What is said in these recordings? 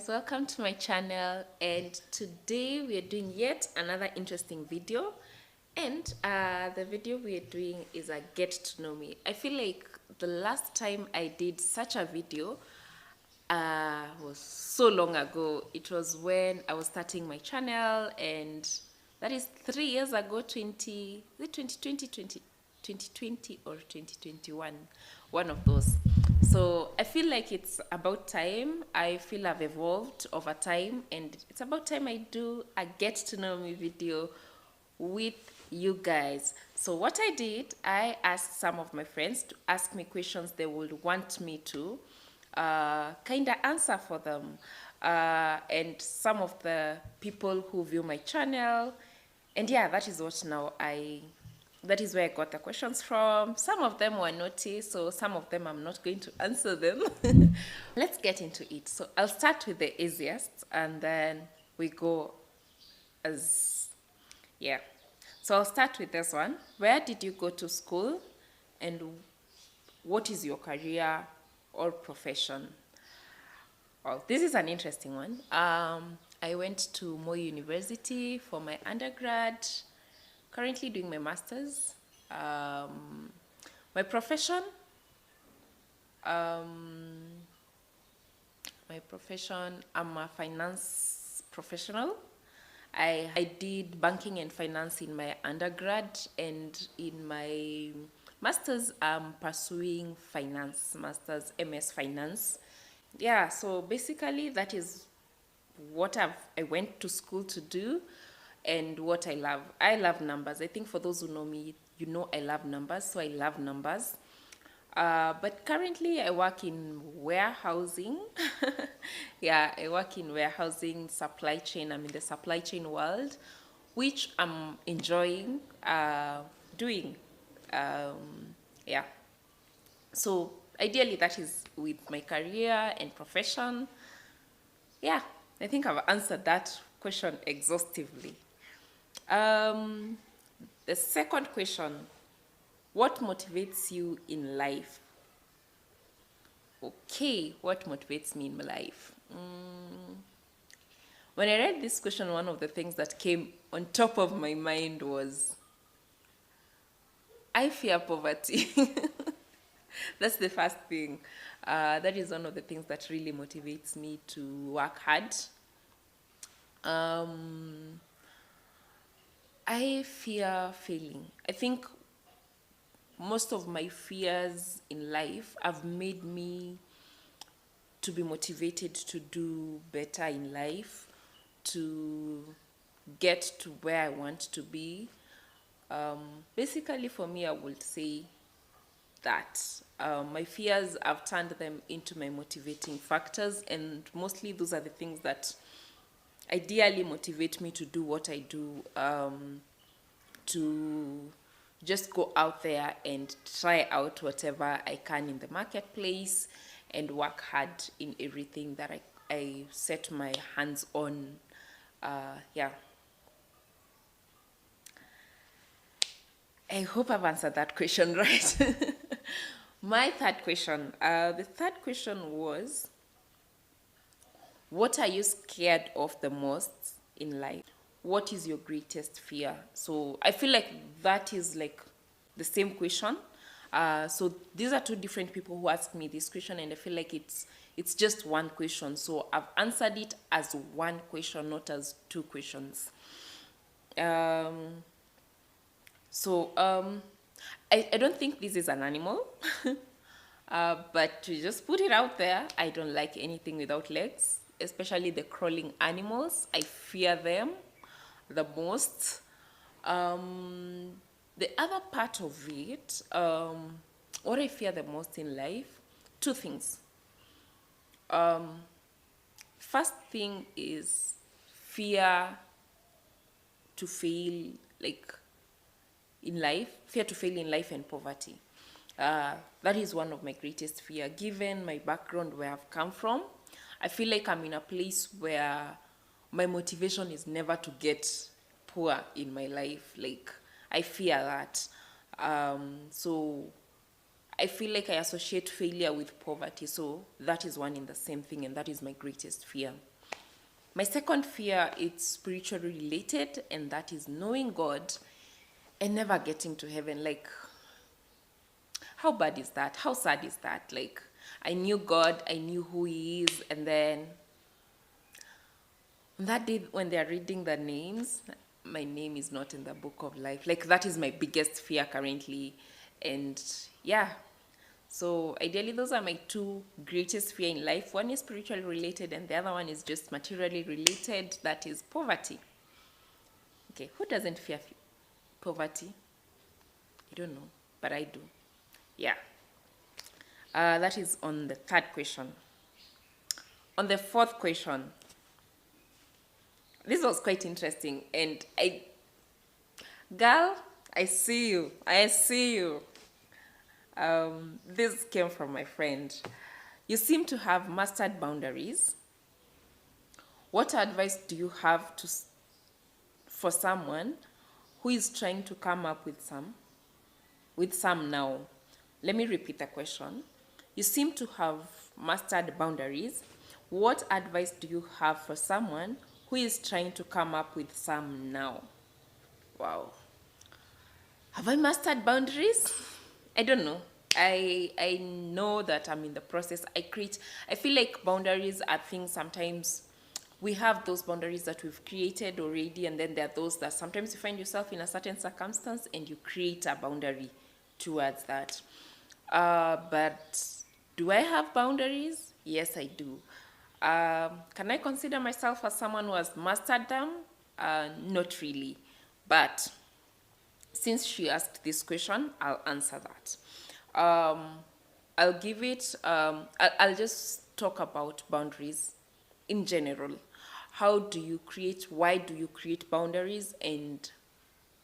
Welcome to my channel, and today we are doing yet another interesting video. And the video we are doing is a get to know me. I feel like the last time I did such a video was so long ago. It was when I was starting my channel, and that is 3 years ago. 2020 or 2021, one of those. So I feel like it's about time. I feel I've evolved over time, and it's about time I do a get to know me video with you guys. So what I did, I asked some of my friends to ask me questions they would want me to kind of answer for them. And some of the people who view my channel, and yeah, that is what now that is where I got the questions from. Some of them were naughty, so some of them I'm not going to answer them. Let's get into it. So I'll start with the easiest, and then we go as, yeah. So I'll start with this one. Where did you go to school, and what is your career or profession? Oh, this is an interesting one. I went to Moi University for my undergrad, currently doing my master's. My profession, I'm a finance professional. I did banking and finance in my undergrad, and in my master's, I'm pursuing finance, master's MS finance. Yeah, so basically that is what I went to school to do and what I love. I love numbers. I think for those who know me, you know I love numbers, so I love numbers. But currently I work in warehousing. Yeah, I work in warehousing, supply chain. I'm in the supply chain world, which I'm enjoying doing. Yeah. So ideally that is with my career and profession. Yeah, I think I've answered that question exhaustively. Um, the second question, what motivates you in life? Okay, what motivates me in my life? When I read this question, one of the things that came on top of my mind was, I fear poverty. That's the first thing. That is one of the things that really motivates me to work hard. I fear failing. I think most of my fears in life have made me to be motivated to do better in life, to get to where I want to be. Basically, for me, I would say that my fears, I've turned them into my motivating factors, and mostly those are the things that ideally motivate me to do what I do, to just go out there and try out whatever I can in the marketplace and work hard in everything that I set my hands on. Yeah. I hope I've answered that question right. My third question, the third question was, what are you scared of the most in life? What is your greatest fear? So I feel like that is like the same question. So these are two different people who asked me this question, and I feel like it's just one question. So I've answered it as one question, not as two questions. I don't think this is an animal. But to just put it out there, I don't like anything without legs, especially the crawling animals. I fear them the most. The other part of it, what I fear the most in life, two things. First thing is fear to fail, like in life, fear to fail in life and poverty. That is one of my greatest fear. Given my background, where I've come from, I feel like I'm in a place where my motivation is never to get poor in my life. Like, I fear that. So I feel like I associate failure with poverty. So that is one in the same thing, and that is my greatest fear. My second fear is spiritually related, and that is knowing God and never getting to heaven. Like, how bad is that? How sad is that? Like, I knew God, I knew who He is, and then on that day when they are reading the names, my name is not in the book of life. Like, that is my biggest fear currently. And yeah, so ideally, those are my two greatest fear in life. One is spiritually related, and the other one is just materially related. That is poverty. Okay, who doesn't fear poverty? I don't know, but I do. Yeah. That is on the third question. On the fourth question, this was quite interesting, and girl, I see you. I see you. This came from my friend. You seem to have mastered boundaries. What advice do you have for someone who is trying to come up with some now? Let me repeat the question. You seem to have mastered boundaries. What advice do you have for someone who is trying to come up with some now? Wow. Have I mastered boundaries? I don't know. I know that I'm in the process. I feel like boundaries are things sometimes we have those boundaries that we've created already, and then there are those that sometimes you find yourself in a certain circumstance and you create a boundary towards that. But do I have boundaries? Yes, I do. Can I consider myself as someone who has mastered them? Not really. But since she asked this question, I'll answer that. I'll give it, I'll just talk about boundaries in general. Why do you create boundaries, and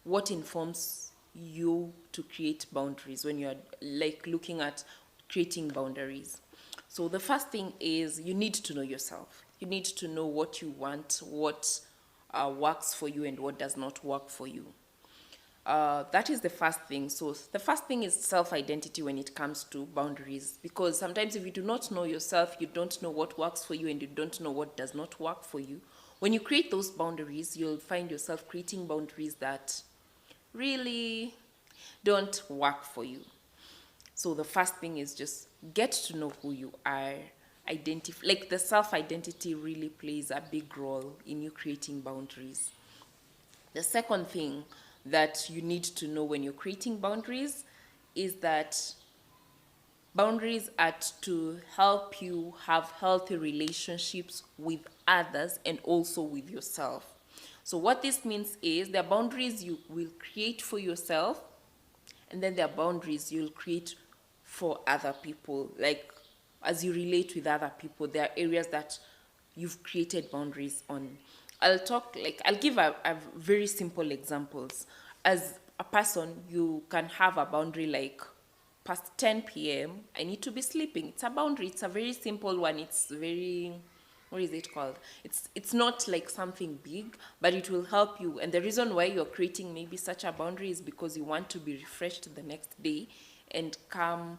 what informs you to create boundaries when you're like looking at creating boundaries? So the first thing is you need to know yourself. You need to know what you want, what works for you and what does not work for you. That is the first thing. So the first thing is self-identity when it comes to boundaries, because sometimes if you do not know yourself, you don't know what works for you and you don't know what does not work for you. When you create those boundaries, you'll find yourself creating boundaries that really don't work for you. So the first thing is just get to know who you are. Like the self-identity really plays a big role in you creating boundaries. The second thing that you need to know when you're creating boundaries is that boundaries are to help you have healthy relationships with others and also with yourself. So what this means is there are boundaries you will create for yourself, and then there are boundaries you'll create for other people. Like as you relate with other people, there are areas that you've created boundaries on. I'll give a very simple examples. As a person, you can have a boundary like past 10 p.m. I need to be sleeping. It's a boundary. It's a very simple one. It's very, what is it called? It's not like something big, but it will help you. And the reason why you're creating maybe such a boundary is because you want to be refreshed the next day and come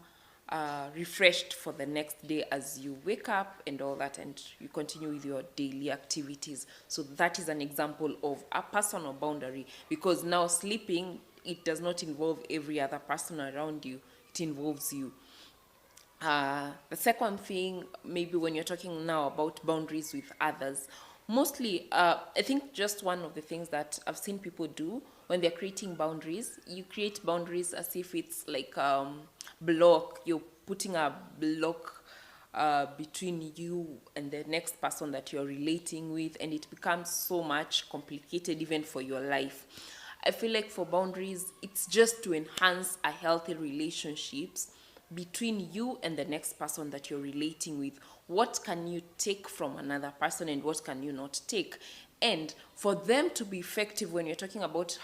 refreshed for the next day as you wake up and all that, and you continue with your daily activities. So that is an example of a personal boundary, because now sleeping, it does not involve every other person around you, it involves you. The second thing, maybe when you're talking now about boundaries with others, mostly, I think just one of the things that I've seen people do when they're creating boundaries, you create boundaries as if it's like block. You're putting a block between you and the next person that you're relating with, and it becomes so much complicated even for your life. I feel like for boundaries, it's just to enhance a healthy relationships between you and the next person that you're relating with. What can you take from another person and what can you not take? And for them to be effective, when you're talking about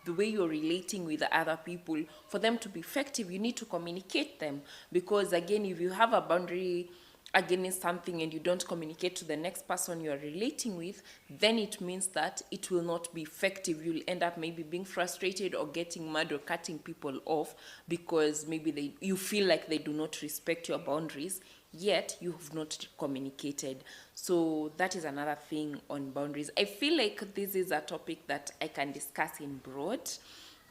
the way you're relating with other people, for them to be effective, you need to communicate them. Because again, if you have a boundary against something and you don't communicate to the next person you are relating with, then it means that it will not be effective. You'll end up maybe being frustrated or getting mad or cutting people off because maybe you feel like they do not respect your boundaries, yet you have not communicated. So that is another thing on boundaries. I feel like this is a topic that I can discuss in broad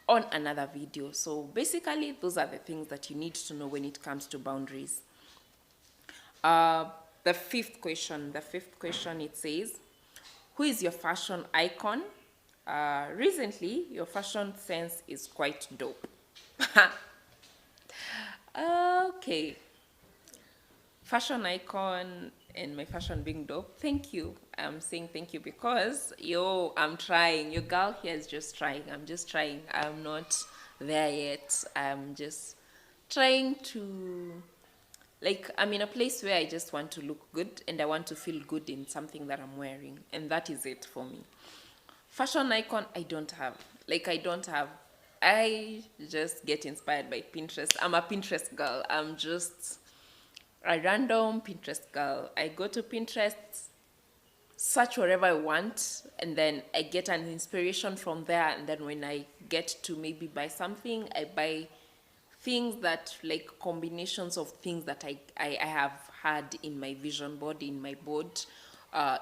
on another video. So basically, those are the things that you need to know when it comes to boundaries. Uh, the fifth question, it says, who is your fashion icon? Recently, your fashion sense is quite dope. Okay. Fashion icon and my fashion being dope. Thank you. I'm saying thank you because, I'm trying. Your girl here is just trying. I'm just trying. I'm not there yet. I'm just trying to, like, I'm in a place where I just want to look good and I want to feel good in something that I'm wearing. And that is it for me. Fashion icon, I don't have. I just get inspired by Pinterest. I'm a Pinterest girl. I'm just a random Pinterest girl. I go to Pinterest, search whatever I want, and then I get an inspiration from there. And then when I get to maybe buy something, I buy things that, like, combinations of things that I have had in my vision board, in my board,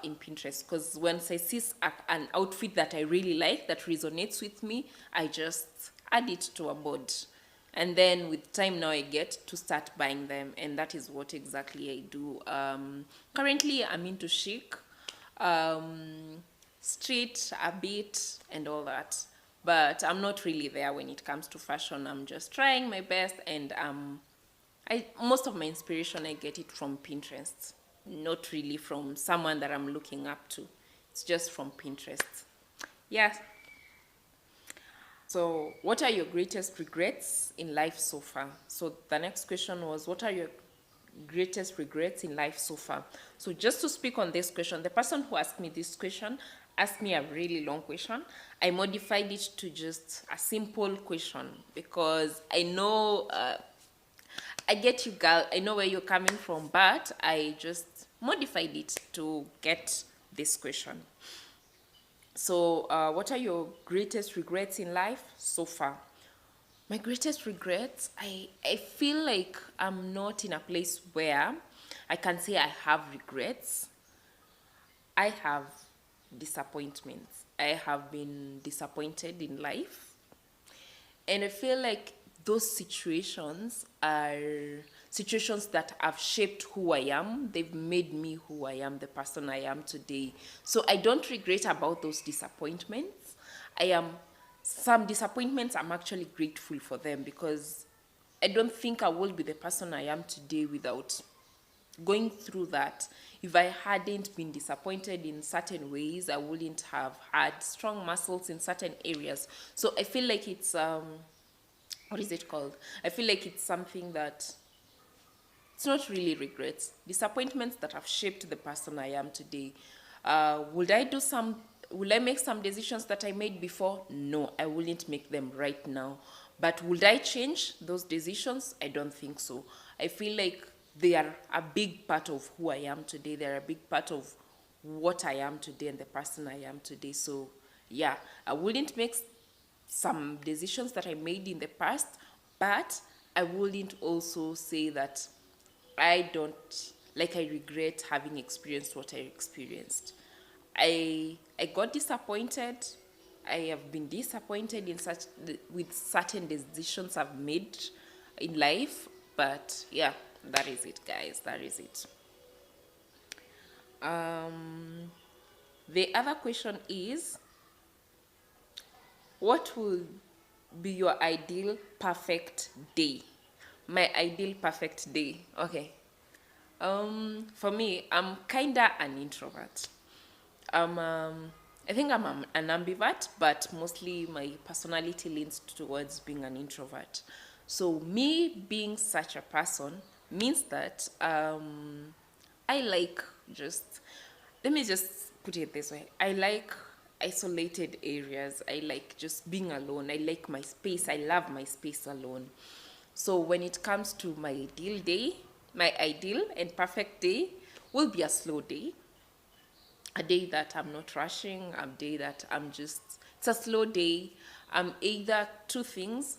in Pinterest. Because once I see an outfit that I really like, that resonates with me, I just add it to a board. And then with time now I get to start buying them, and that is what exactly I do. Currently I'm into chic, street a bit and all that, but I'm not really there when it comes to fashion. I'm just trying my best, and most of my inspiration I get it from Pinterest, not really from someone that I'm looking up to. It's just from Pinterest. Yeah. So, what are your greatest regrets in life so far? So, the next question was, what are your greatest regrets in life so far? So, just to speak on this question, the person who asked me this question asked me a really long question. I modified it to just a simple question because I know, I get you, girl. I know where you're coming from, but I just modified it to get this question. So, what are your greatest regrets in life so far? My greatest regrets, I feel like I'm not in a place where I can say I have regrets. I have disappointments. I have been disappointed in life. And I feel like those situations are situations that have shaped who I am. They've made me who I am, the person I am today. So I don't regret about those disappointments. Some disappointments, I'm actually grateful for them because I don't think I will be the person I am today without going through that. If I hadn't been disappointed in certain ways, I wouldn't have had strong muscles in certain areas. So I feel like it's what is it called? I feel like it's something that it's not really regrets. Disappointments that have shaped the person I am today. Will I make some decisions that I made before? No, I wouldn't make them right now. But would I change those decisions? I don't think so. I feel like they are a big part of who I am today. They're a big part of what I am today and the person I am today. So, yeah, I wouldn't make some decisions that I made in the past, but I wouldn't also say that I regret having experienced what I experienced. I got disappointed. I have been disappointed with certain decisions I've made in life, but yeah, that is it, guys. That is it. The other question is, what will be your ideal perfect day? My ideal perfect day. Okay. For me, I'm kinda an introvert. I think I'm an ambivert, but mostly my personality leans towards being an introvert. So me being such a person means that I like just, let me just put it this way. I like isolated areas. I like just being alone. I like my space. I love my space alone. So when it comes to my ideal day, my ideal and perfect day will be a slow day, a day that I'm not rushing, a day that it's a slow day. Either two things.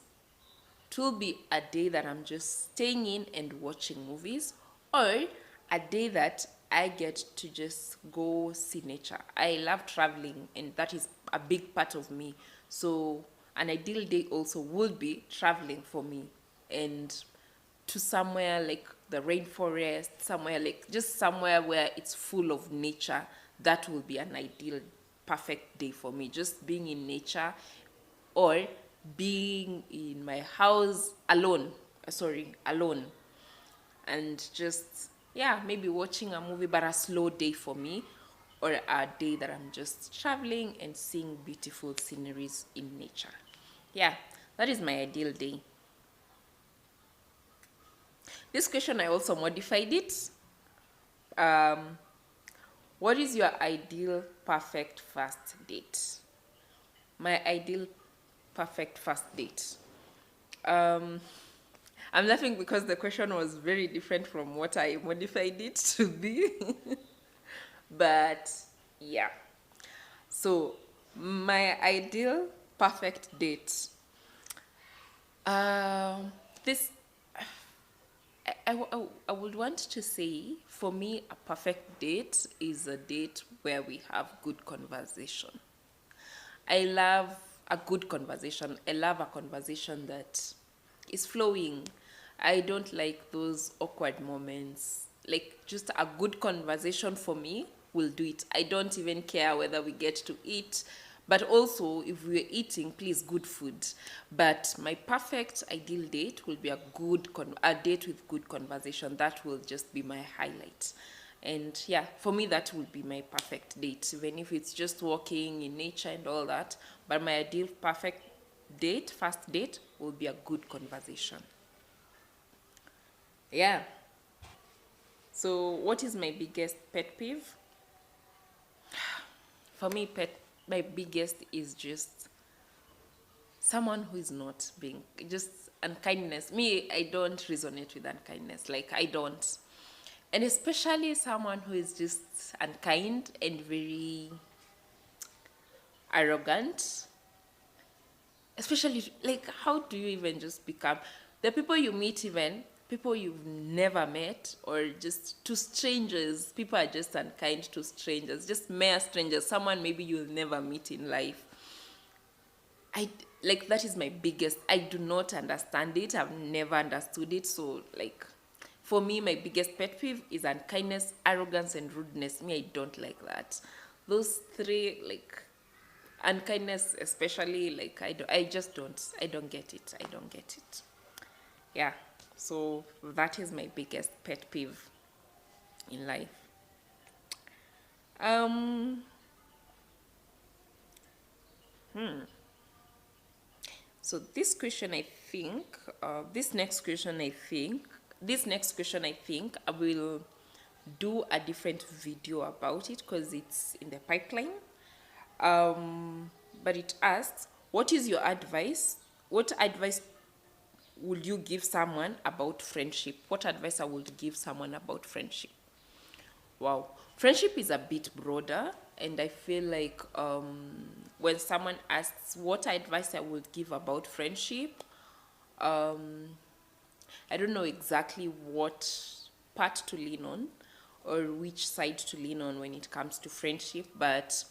It will be a day that I'm just staying in and watching movies, or a day that I get to just go see nature. I love traveling, and that is a big part of me. So, an ideal day also would be traveling for me, and to somewhere like the rainforest, somewhere like just somewhere where it's full of nature. That will be an ideal, perfect day for me. Just being in nature, or being in my house alone. Alone, and just, yeah, maybe watching a movie, but a slow day for me, or a day that I'm just traveling and seeing beautiful sceneries in nature. Yeah, that is my ideal day. This question, I also modified it. Um, what is your ideal perfect first date? My ideal perfect first date. Um, I'm laughing because the question was very different from what I modified it to be. But yeah. So, my ideal perfect date. Um, this I would want to say, for me, a perfect date is a date where we have good conversation. I love a good conversation. I love a conversation that is flowing. I don't like those awkward moments. Like, just a good conversation for me will do it. I don't even care whether we get to eat, but also if we're eating, please, good food. But my perfect ideal date will be a date with good conversation. That will just be my highlight. And yeah, for me, that would be my perfect date, even if it's just walking in nature and all that. But my ideal perfect date, first date, will be a good conversation. Yeah. So, what is my biggest pet peeve? For me, my biggest is just someone who is not being, just unkindness. Me, I don't resonate with unkindness. Like, I don't. And especially someone who is just unkind and very arrogant. Especially, like, how do you even just become the people you meet, even people you've never met, or just to strangers? People are just unkind to strangers, just mere strangers, someone maybe you'll never meet in life. I like, that is my biggest. I do not understand it. I've never understood it. So, like, for me, my biggest pet peeve is unkindness, arrogance, and rudeness. Me, I don't like that. Those three, like, unkindness especially, like, I don't get it. I don't get it. Yeah. So that is my biggest pet peeve in life. Um. So this question, I think, this next question, I think I will do a different video about it because it's in the pipeline. But it asks, what is your advice? What advice would you give someone about friendship? What advice I would give someone about friendship? Wow. Friendship is a bit broader, and I feel like when someone asks what advice I would give about friendship, um, I don't know exactly what part to lean on or which side to lean on when it comes to friendship, but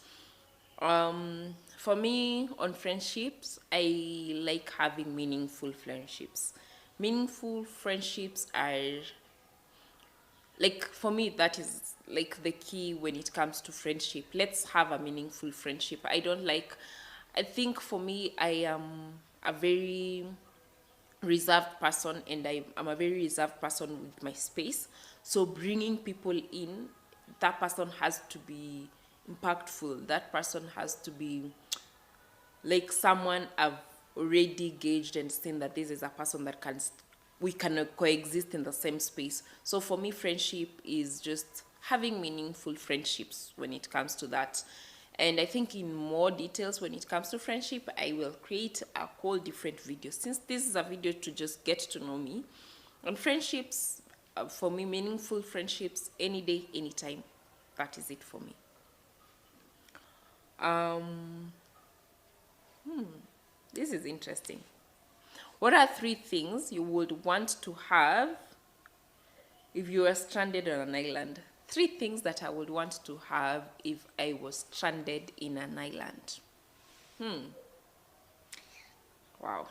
for me, on friendships, I like having meaningful friendships. Meaningful friendships are, like, for me, that is like the key when it comes to friendship. Let's have a meaningful friendship. I think for me, I am a very reserved person, and I'm a very reserved person with my space. So bringing people in, that person has to be impactful. That person has to be like someone I've already gauged and seen that this is a person that we can coexist in the same space. So for me, friendship is just having meaningful friendships when it comes to that. And I think in more details when it comes to friendship, I will create a whole different video. Since this is a video to just get to know me, on friendships, for me, meaningful friendships any day, anytime. That is it for me. Um, this is interesting. What are three things you would want to have if you were stranded on an island? Three things that I would want to have if I was stranded in an island. Wow.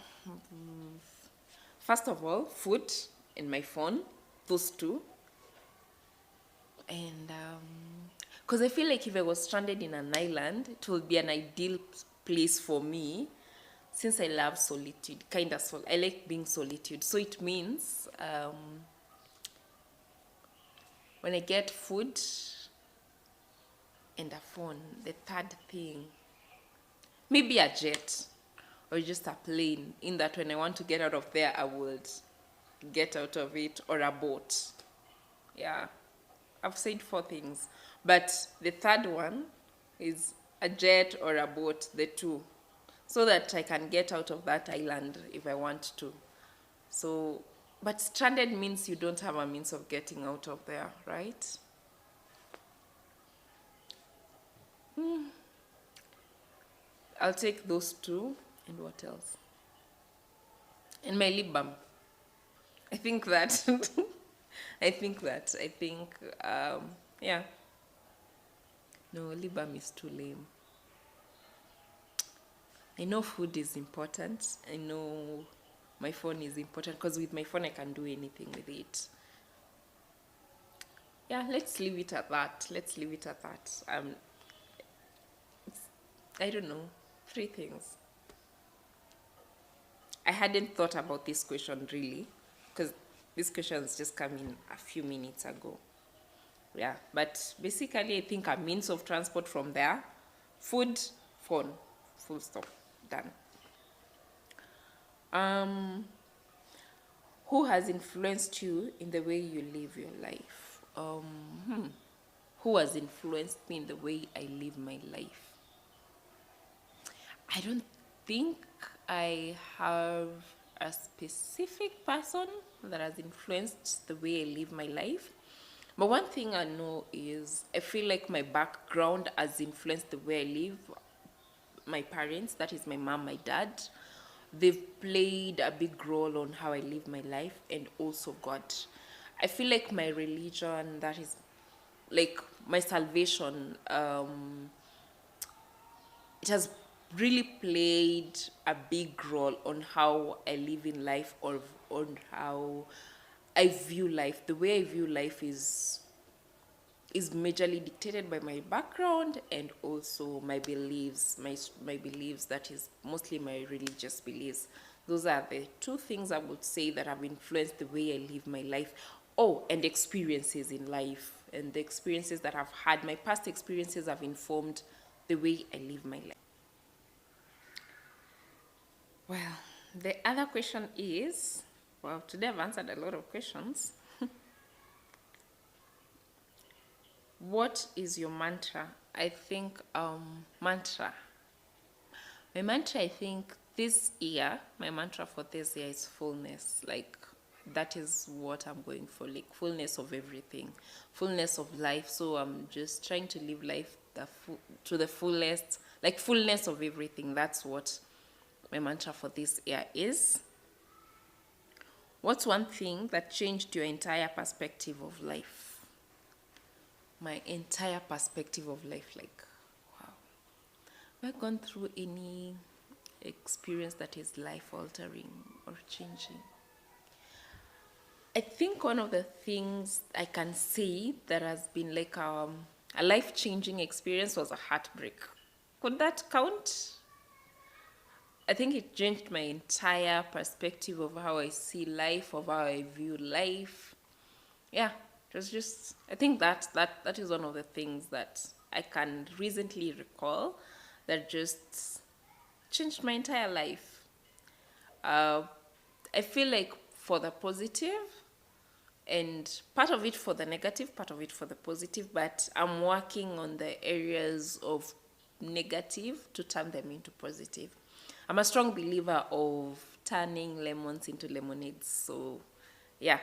First of all, food and my phone, those two. And because I feel like if I was stranded in an island, it would be an ideal place for me since I love solitude, kind of I like being solitude. So it means when I get food and a phone, the third thing, maybe a jet or just a plane, in that when I want to get out of there, I would get out of it, or a boat. Yeah, I've said four things. But the third one is a jet or a boat, the two, so that I can get out of that island if I want to. So, but stranded means you don't have a means of getting out of there, right? I'll take those two. And what else? And my lip balm. I think that. I think that. I think, yeah. No, lip balm is too lame. I know food is important. I know my phone is important, because with my phone I can do anything with it. Yeah, let's leave it at that. Let's leave it at that. I don't know. Three things. I hadn't thought about this question really, because this question's just come in a few minutes ago. Yeah, but basically I think a means of transport from there, food, phone, full stop, done. Who has influenced you in the way you live your life? Who has influenced me in the way I live my life? I don't think I have a specific person that has influenced the way I live my life. But one thing I know is I feel like my background has influenced the way I live. My parents, that is my mom, my dad, they've played a big role on how I live my life, and also God. I feel like my religion, that is like my salvation, it has really played a big role on how I live in life, or on how I view life. The way I view life is majorly dictated by my background, and also my beliefs, my beliefs, that is mostly my religious beliefs. Those are the two things I would say that have influenced the way I live my life. Oh, and experiences in life, and the experiences that I've had, my past experiences have informed the way I live my life. Well, the other question is, well, today I've answered a lot of questions. What is your mantra? I think mantra. My mantra, I think this year, my mantra for this year is fullness. Like, that is what I'm going for, like fullness of everything, fullness of life. So I'm just trying to live life to the fullest, like fullness of everything. That's what my mantra for this year is. What's one thing that changed your entire perspective of life? My entire perspective of life, like, wow. Have I gone through any experience that is life altering or changing? I think one of the things I can say that has been like a life changing experience was a heartbreak. Could that count? I think it changed my entire perspective of how I see life, of how I view life. Yeah, it was just, I think that is one of the things that I can recently recall that just changed my entire life. I feel like for the positive, and part of it for the negative, part of it for the positive, but I'm working on the areas of negative to turn them into positive. I'm a strong believer of turning lemons into lemonades. So, yeah,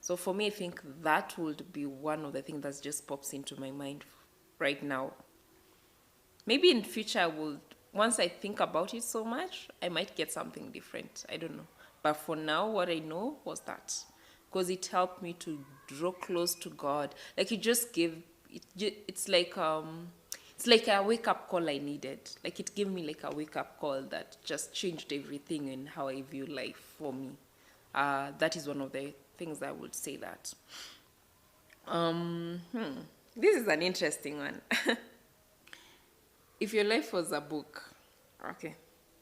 So for me, I think that would be one of the things that just pops into my mind right now. Maybe in future I will, once I think about it so much, I might get something different. I don't know. But for now, what I know was that, because it helped me to draw close to God. Like it just gave it's like a wake up call I needed. Like it gave me like a wake up call that just changed everything in how I view life for me. That is one of the things I would say that. This is an interesting one. If your life was a book, okay.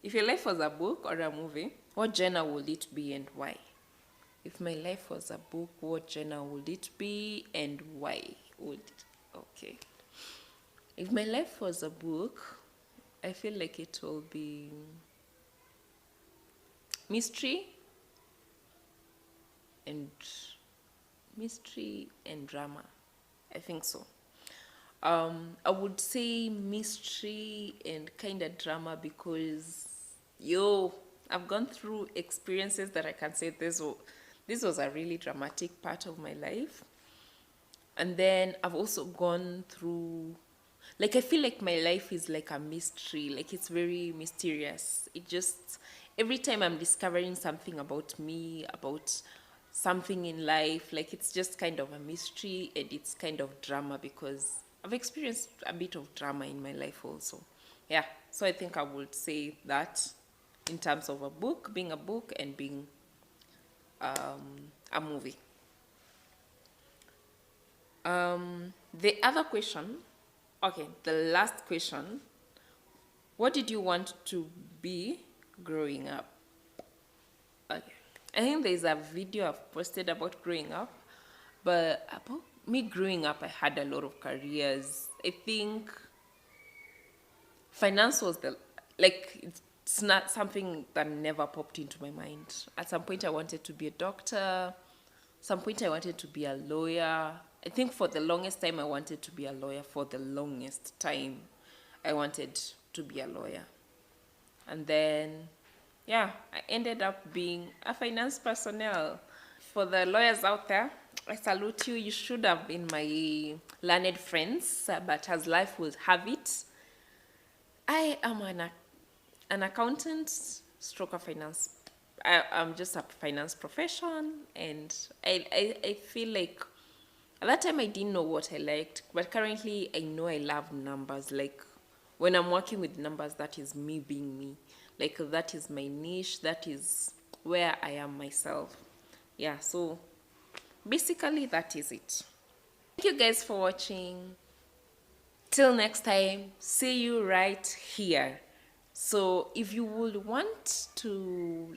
If your life was a book or a movie, what genre would it be and why? If my life was a book, what genre would it be and why would it? Okay. If my life was a book, I feel like it will be mystery and drama. I think so. I would say mystery and kind of drama because, I've gone through experiences that I can say this was a really dramatic part of my life. And then I've also gone through, like, I feel like my life is like a mystery, like it's very mysterious. It just, every time I'm discovering something about me, about something in life, like it's just kind of a mystery and it's kind of drama because I've experienced a bit of drama in my life also. Yeah, so I think I would say that in terms of a book, being a book and being a movie. The other question, okay, the last question, what did you want to be growing up? Okay. I think there's a video I've posted about growing up, but about me growing up, I had a lot of careers. I think finance was it's not something that never popped into my mind. At some point, I wanted to be a doctor. Some point, I wanted to be a lawyer. I think for the longest time, I wanted to be a lawyer. For the longest time, I wanted to be a lawyer. And then, yeah, I ended up being a finance personnel. For the lawyers out there, I salute you. You should have been my learned friends, but as life will have it, I am an accountant stroke of finance. I'm just a finance profession, and I feel like at that time I didn't know what I liked, but currently I know I love numbers. Like when I'm working with numbers, that is me being me. Like that is my niche, that is where I am myself. Yeah, so basically that is it. Thank you guys for watching. Till next time, see you right here. So if you would want to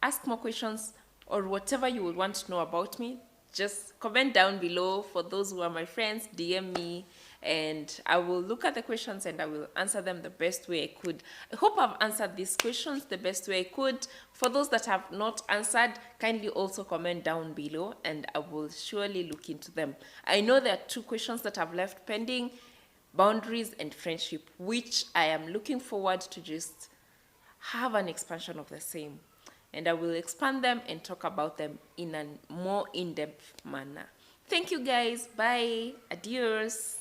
ask more questions or whatever you would want to know about me, just comment down below. For those who are my friends, DM me and I will look at the questions and I will answer them the best way I could. I hope I've answered these questions the best way I could. For those that have not answered, kindly also comment down below and I will surely look into them. I know there are 2 questions that I've left pending, boundaries and friendship, which I am looking forward to just have an expansion of the same. And I will expand them and talk about them in a more in-depth manner. Thank you guys. Bye. Adios.